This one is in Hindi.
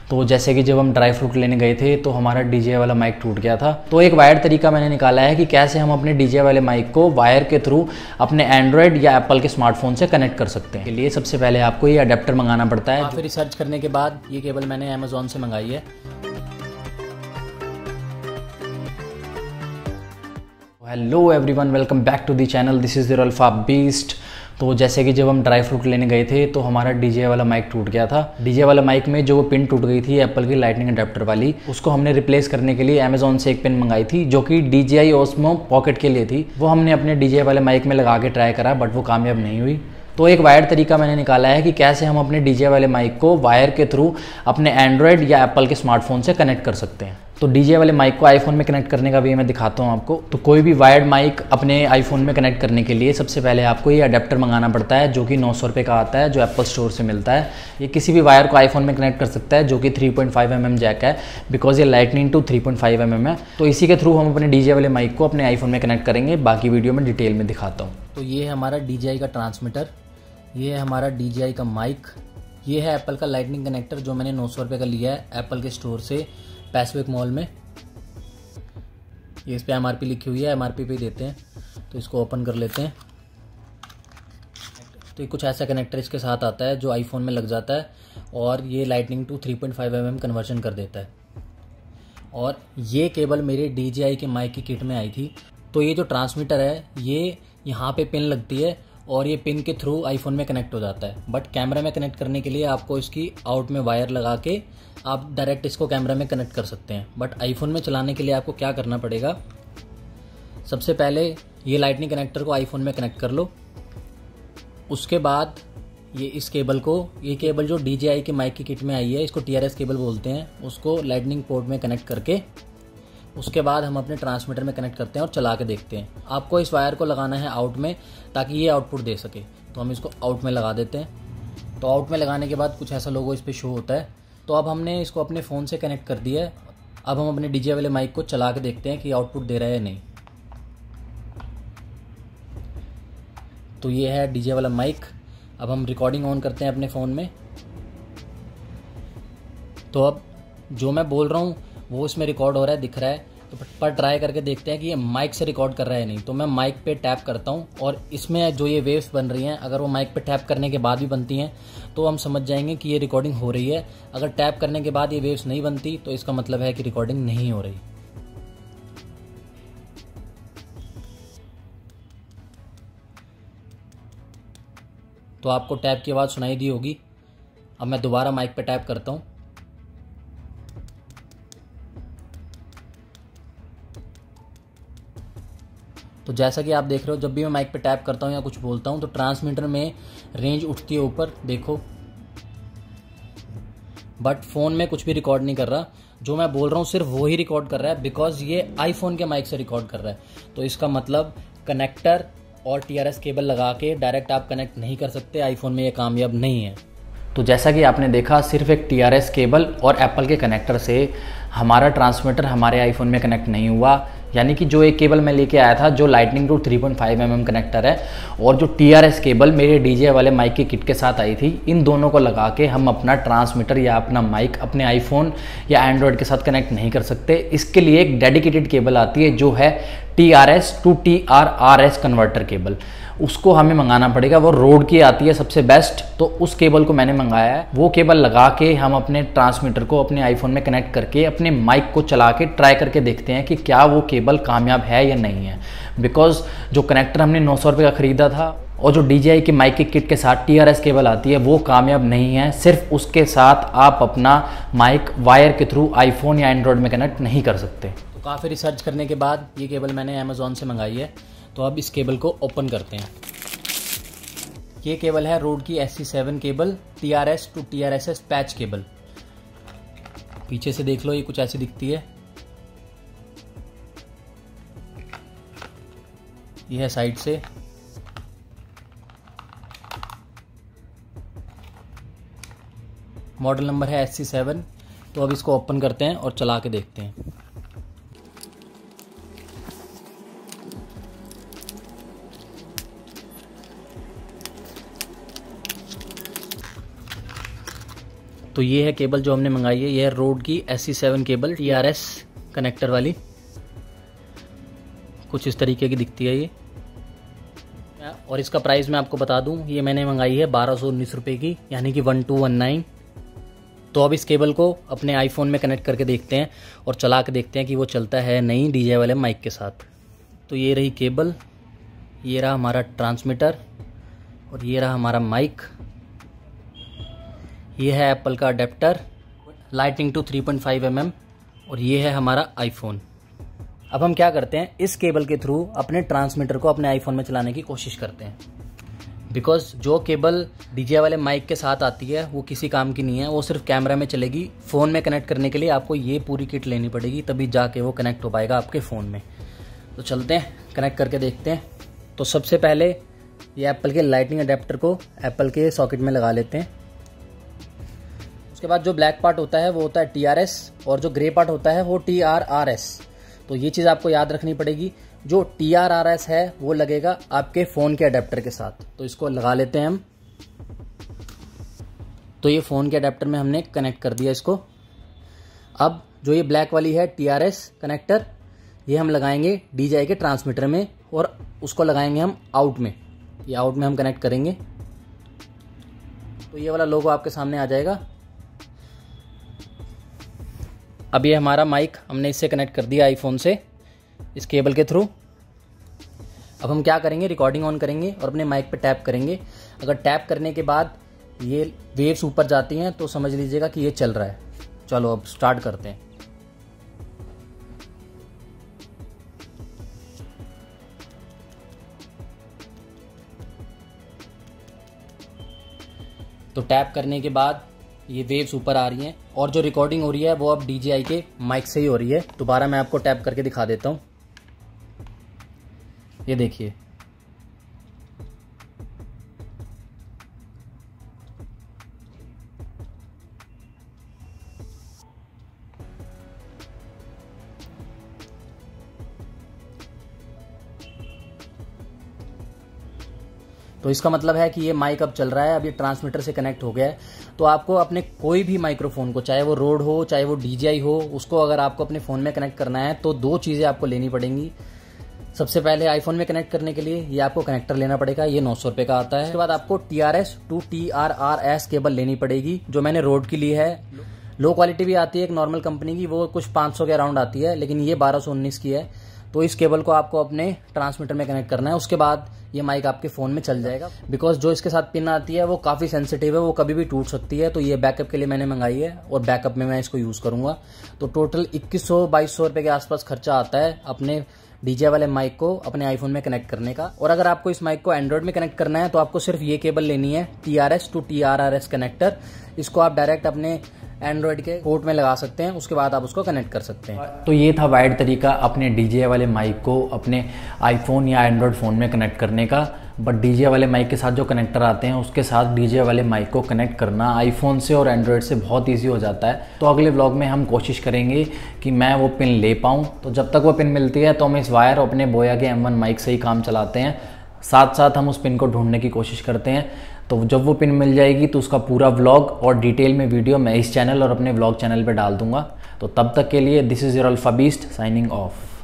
तो जैसे कि जब हम ड्राई फ्रूट लेने गए थे तो हमारा डीजे वाला माइक टूट गया था। तो एक वायर्ड तरीका मैंने निकाला है कि कैसे हम अपने डीजे वाले माइक को वायर के थ्रू अपने एंड्रॉयड या एप्पल के स्मार्टफोन से कनेक्ट कर सकते हैं। के लिए सबसे पहले आपको ये अडेप्टर मंगाना पड़ता है। काफ़ी रिसर्च करने के बाद ये केबल मैंने अमेज़ॉन से मंगाई है। Hello everyone, welcome back to the channel. This is the alpha beast. तो जैसे कि जब हम ड्राई फ्रूट लेने गए थे तो हमारा डीजे वाला माइक टूट गया था। डीजे वाला माइक में जो वो पिन टूट गई थी एप्पल की लाइटनिंग अडेप्टर वाली, उसको हमने रिप्लेस करने के लिए अमेज़ॉन से एक पिन मंगाई थी जो कि DJI Osmo पॉकेट के लिए थी। वो हमने अपने डीजे वाले माइक में लगा के ट्राई करा बट वो कामयाब नहीं हुई। तो एक वायर्ड तरीका मैंने निकाला है कि कैसे हम अपने डीजे वाले माइक को वायर के थ्रू अपने एंड्रॉयड या एप्पल के स्मार्टफोन से कनेक्ट कर सकते हैं। तो डीजे वाले माइक को आईफोन में कनेक्ट करने का भी मैं दिखाता हूँ आपको। तो कोई भी वायर्ड माइक अपने आईफोन में कनेक्ट करने के लिए सबसे पहले आपको ये अडेप्टर मंगाना पड़ता है जो कि 900 रुपये का आता है, जो एप्पल स्टोर से मिलता है। ये किसी भी वायर को आईफोन में कनेक्ट कर सकता है जो कि 3.5 mm जैक है, बिकॉज ये लाइटनिंग टू 3.5 mm है। तो इसी के थ्रू हम अपने डीजे वाले माइक को अपने आईफोन में कनेक्ट करेंगे। बाकी वीडियो में डिटेल में दिखाता हूँ। तो ये है हमारा DJI का ट्रांसमीटर, ये है हमारा DJI का माइक, ये है एप्पल का लाइटनिंग कनेक्टर जो मैंने 900 रुपये का लिया है एप्पल के स्टोर से पैसिफिक मॉल में। ये इस पे MRP लिखी हुई है, MRP पे ही देते हैं। तो इसको ओपन कर लेते हैं। तो ये कुछ ऐसा कनेक्टर इसके साथ आता है जो आईफोन में लग जाता है और ये लाइटनिंग टू 3.5 mm कन्वर्जन कर देता है। और ये केबल मेरे DJI के माइक की किट में आई थी। तो ये जो ट्रांसमीटर है ये यहाँ पे पिन लगती है और ये पिन के थ्रू आईफोन में कनेक्ट हो जाता है। बट कैमरा में कनेक्ट करने के लिए आपको इसकी आउट में वायर लगा के आप डायरेक्ट इसको कैमरा में कनेक्ट कर सकते हैं। बट आईफोन में चलाने के लिए आपको क्या करना पड़ेगा, सबसे पहले ये लाइटनिंग कनेक्टर को आईफोन में कनेक्ट कर लो। उसके बाद ये इस केबल को, ये केबल जो DJI के माइक की किट में आई है इसको TRS केबल बोलते हैं, उसको लाइटनिंग पोर्ट में कनेक्ट करके उसके बाद हम अपने ट्रांसमीटर में कनेक्ट करते हैं और चला के देखते हैं। आपको इस वायर को लगाना है आउट में ताकि ये आउटपुट दे सके। तो हम इसको आउट में लगा देते हैं। तो आउट में लगाने के बाद कुछ ऐसा लोगो इस पर शो होता है। तो अब हमने इसको अपने फ़ोन से कनेक्ट कर दिया है। अब हम अपने DJI वाले माइक को चला के देखते हैं कि आउटपुट दे रहा है या नहीं। तो ये है DJI वाला माइक। अब हम रिकॉर्डिंग ऑन करते हैं अपने फ़ोन में। तो अब जो मैं बोल रहा हूँ वो इसमें रिकॉर्ड हो रहा है, दिख रहा है। तो पर ट्राई करके देखते हैं कि ये माइक से रिकॉर्ड कर रहा है या नहीं। तो मैं माइक पे टैप करता हूँ और इसमें जो ये वेव्स बन रही हैं, अगर वो माइक पे टैप करने के बाद भी बनती हैं तो हम समझ जाएंगे कि ये रिकॉर्डिंग हो रही है। अगर टैप करने के बाद ये वेव्स नहीं बनती तो इसका मतलब है कि रिकॉर्डिंग नहीं हो रही। तो आपको टैप की आवाज़ सुनाई दी होगी। अब मैं दोबारा माइक पे टैप करता हूँ। तो जैसा कि आप देख रहे हो, जब भी मैं माइक पे टैप करता हूँ या कुछ बोलता हूँ तो ट्रांसमीटर में रेंज उठती है ऊपर, देखो। बट फ़ोन में कुछ भी रिकॉर्ड नहीं कर रहा। जो मैं बोल रहा हूँ सिर्फ वो ही रिकॉर्ड कर रहा है, बिकॉज ये आईफोन के माइक से रिकॉर्ड कर रहा है। तो इसका मतलब कनेक्टर और TRS केबल लगा के डायरेक्ट आप कनेक्ट नहीं कर सकते। आईफोन में ये कामयाब नहीं है। तो जैसा कि आपने देखा, सिर्फ एक TRS केबल और एप्पल के कनेक्टर से हमारा ट्रांसमीटर हमारे आईफोन में कनेक्ट नहीं हुआ। यानी कि जो एक केबल मैं लेके आया था जो लाइटनिंग टू 3.5 mm कनेक्टर है और जो TRS केबल मेरे DJI वाले माइक की किट के साथ आई थी, इन दोनों को लगा के हम अपना ट्रांसमीटर या अपना माइक अपने आईफोन या एंड्रॉयड के साथ कनेक्ट नहीं कर सकते। इसके लिए एक डेडिकेटेड केबल आती है जो है TRS to TR-RS converter cable. उसको हमें मंगाना पड़ेगा, वो रोड की आती है सबसे बेस्ट। तो उस केबल को मैंने मंगाया है। वो केबल लगा के हम अपने ट्रांसमीटर को अपने आईफोन में कनेक्ट करके अपने माइक को चला के ट्राई करके देखते हैं कि क्या वो केबल कामयाब है या नहीं है। बिकॉज जो कनेक्टर हमने 900 रुपये का ख़रीदा था और जो DJI की माइक की किट के साथ TRS केबल आती है वो कामयाब नहीं है। सिर्फ उसके साथ आप अपना माइक वायर के थ्रू आईफोन या एंड्रॉयड में कनेक्ट नहीं कर सकते। तो काफ़ी रिसर्च करने के बाद ये केबल मैंने अमेज़ॉन से मंगाई है। तो अब इस केबल को ओपन करते हैं। ये केबल है रोड की SC7 cable, TRS to TRSS patch cable. पीछे से देख लो, ये कुछ ऐसी दिखती है। ये है साइड से। मॉडल नंबर है SC7। तो अब इसको ओपन करते हैं और चला के देखते हैं। तो ये है केबल जो हमने मंगाई है, ये है रोड की SC7 केबल TRS कनेक्टर वाली। कुछ इस तरीके की दिखती है ये, और इसका प्राइस मैं आपको बता दूं, ये मैंने मंगाई है 1219 रुपये की, यानी कि 1219। तो अब इस केबल को अपने आईफोन में कनेक्ट करके देखते हैं और चला के देखते हैं कि वो चलता है नहीं DJI वाले माइक के साथ। तो ये रही केबल, ये रहा हमारा ट्रांसमीटर और ये रहा हमारा माइक। ये है एप्पल का अडेप्टर लाइटनिंग टू 3.5 mm और ये है हमारा आईफोन। अब हम क्या करते हैं, इस केबल के थ्रू अपने ट्रांसमीटर को अपने आईफोन में चलाने की कोशिश करते हैं। बिकॉज जो केबल DJI वाले माइक के साथ आती है वो किसी काम की नहीं है, वो सिर्फ कैमरा में चलेगी। फ़ोन में कनेक्ट करने के लिए आपको ये पूरी किट लेनी पड़ेगी, तभी जाके वो कनेक्ट हो पाएगा आपके फ़ोन में। तो चलते हैं, कनेक्ट करके देखते हैं। तो सबसे पहले ये एप्पल के लाइटनिंग अडेप्टर को एप्पल के सॉकेट में लगा लेते हैं। उसके बाद जो ब्लैक पार्ट होता है वो होता है TRS और जो ग्रे पार्ट होता है वो TRRS। तो ये चीज़ आपको याद रखनी पड़ेगी, जो TRRS है वो लगेगा आपके फ़ोन के अडेप्टर के साथ। तो इसको लगा लेते हैं हम। तो ये फ़ोन के अडेप्टर में हमने कनेक्ट कर दिया इसको। अब जो ये ब्लैक वाली है TRS कनेक्टर, ये हम लगाएंगे DJI के ट्रांसमीटर में और उसको लगाएंगे हम आउट में। ये आउट में हम कनेक्ट करेंगे तो ये वाला लोगो आपके सामने आ जाएगा। अब ये हमारा माइक हमने इससे कनेक्ट कर दिया आईफोन से इस केबल के थ्रू। अब हम क्या करेंगे, रिकॉर्डिंग ऑन करेंगे और अपने माइक पे टैप करेंगे। अगर टैप करने के बाद ये वेव्स ऊपर जाती हैं तो समझ लीजिएगा कि ये चल रहा है। चलो अब स्टार्ट करते हैं। तो टैप करने के बाद ये वेव्स ऊपर आ रही हैं और जो रिकॉर्डिंग हो रही है वो अब DJI के माइक से ही हो रही है। दोबारा मैं आपको टैप करके दिखा देता हूँ, ये देखिए। तो इसका मतलब है कि ये माइक अब चल रहा है, अब ये ट्रांसमीटर से कनेक्ट हो गया है। तो आपको अपने कोई भी माइक्रोफोन को, चाहे वो रोड हो चाहे वो DJI हो, उसको अगर आपको अपने फ़ोन में कनेक्ट करना है तो दो चीज़ें आपको लेनी पड़ेंगी। सबसे पहले आईफोन में कनेक्ट करने के लिए ये आपको कनेक्टर लेना पड़ेगा, ये 900 रुपये का आता है। उसके बाद आपको TRS to TRRS केबल लेनी पड़ेगी, जो मैंने रोड की ली है। लो क्वालिटी भी आती है एक नॉर्मल कंपनी की, वो कुछ 500 के अराउंड आती है, लेकिन ये 1219 की है। तो इस केबल को आपको अपने ट्रांसमीटर में कनेक्ट करना है। उसके बाद ये माइक आपके फ़ोन में चल जाएगा। बिकॉज जो इसके साथ पिन आती है वो काफ़ी सेंसिटिव है, वो कभी भी टूट सकती है। तो ये बैकअप के लिए मैंने मंगाई है और बैकअप में मैं इसको यूज़ करूँगा। तो टोटल 2100-2200 रुपये के आसपास खर्चा आता है अपने DJI वाले माइक को अपने आईफोन में कनेक्ट करने का। और अगर आपको इस माइक को एंड्रॉइड में कनेक्ट करना है तो आपको सिर्फ ये केबल लेनी है, TRS to TRRS कनेक्टर। इसको आप डायरेक्ट अपने एंड्रॉइड के पोर्ट में लगा सकते हैं, उसके बाद आप उसको कनेक्ट कर सकते हैं। तो ये था वाइड तरीका अपने DJI वाले माइक को अपने आईफोन या एंड्रॉयड फ़ोन में कनेक्ट करने का। बट DJI वाले माइक के साथ जो कनेक्टर आते हैं उसके साथ DJI वाले माइक को कनेक्ट करना आईफोन से और एंड्रॉयड से बहुत ईजी हो जाता है। तो अगले व्लॉग में हम कोशिश करेंगे कि मैं वो पिन ले पाऊँ। तो जब तक वो पिन मिलती है तो हम इस वायर अपने बोया के M1 माइक से ही काम चलाते हैं, साथ साथ हम उस पिन को ढूंढने की कोशिश करते हैं। तो जब वो पिन मिल जाएगी तो उसका पूरा व्लॉग और डिटेल में वीडियो मैं इस चैनल और अपने व्लॉग चैनल पे डाल दूंगा। तो तब तक के लिए this is your alpha beast signing off.